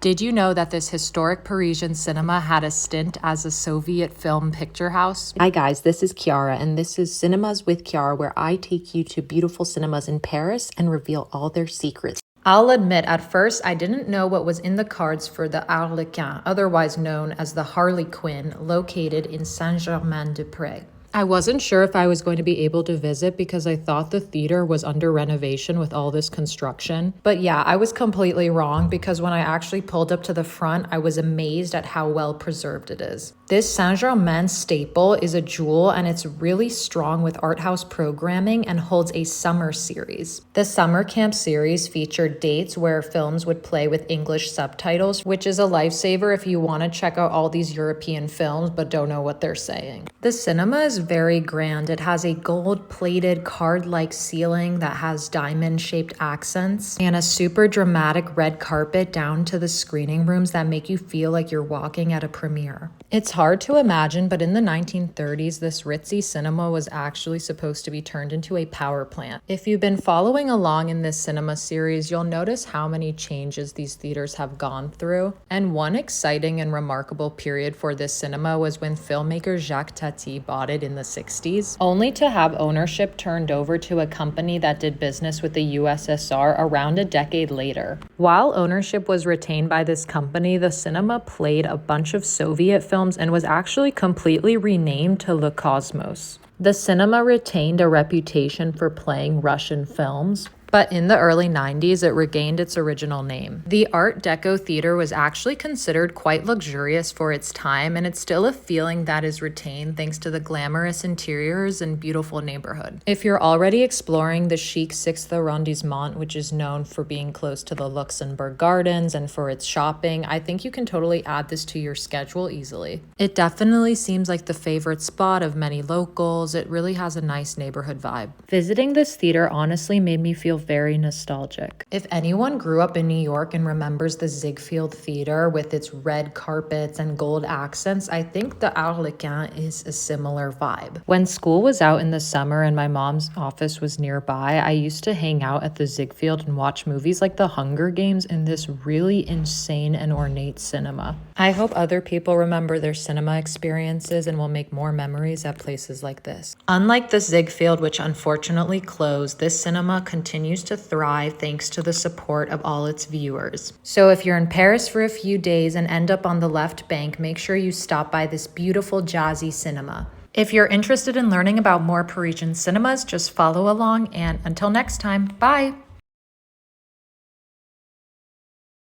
Did you know that this historic Parisian cinema had a stint as a Soviet film picture house? Hi guys, this is Chiara, and this is Cinemas with Chiara, where I take you to beautiful cinemas in Paris and reveal all their secrets. I'll admit, at first, I didn't know what was in the cards for the Harlequin, otherwise known as the Harley Quinn, located in Saint-Germain-des-Prés. I wasn't sure if I was going to be able to visit because I thought the theater was under renovation with all this construction. But yeah, I was completely wrong because when I actually pulled up to the front, I was amazed at how well preserved it is. This Saint-Germain staple is a jewel, and it's really strong with art house programming and holds a summer series. The summer camp series featured dates where films would play with English subtitles, which is a lifesaver if you want to check out all these European films but don't know what they're saying. The cinema is very grand. It has a gold-plated card-like ceiling that has diamond-shaped accents and a super dramatic red carpet down to the screening rooms that make you feel like you're walking at a premiere. It's hard to imagine, but in the 1930s, this Ritzy cinema was actually supposed to be turned into a power plant. If you've been following along in this cinema series, you'll notice how many changes these theaters have gone through. And one exciting and remarkable period for this cinema was when filmmaker Jacques Tati bought it in the 60s, only to have ownership turned over to a company that did business with the USSR around a decade later. While ownership was retained by this company, the cinema played a bunch of Soviet films and was actually completely renamed to Le Cosmos. The cinema retained a reputation for playing Russian films, but in the early 90s, it regained its original name. The Art Deco theater was actually considered quite luxurious for its time, and it's still a feeling that is retained thanks to the glamorous interiors and beautiful neighborhood. If you're already exploring the chic 6th arrondissement, which is known for being close to the Luxembourg Gardens and for its shopping, I think you can totally add this to your schedule easily. It definitely seems like the favorite spot of many locals. It really has a nice neighborhood vibe. Visiting this theater honestly made me feel very nostalgic. If anyone grew up in New York and remembers the Ziegfeld Theater with its red carpets and gold accents, I think the Harlequin is a similar vibe. When school was out in the summer and my mom's office was nearby, I used to hang out at the Ziegfeld and watch movies like The Hunger Games in this really insane and ornate cinema. I hope other people remember their cinema experiences and will make more memories at places like this. Unlike the Ziegfeld, which unfortunately closed, this cinema continues to thrive thanks to the support of all its viewers. So if you're in Paris for a few days and end up on the left bank, make sure you stop by this beautiful jazzy cinema. If you're interested in learning about more Parisian cinemas, just follow along, and until next time, bye!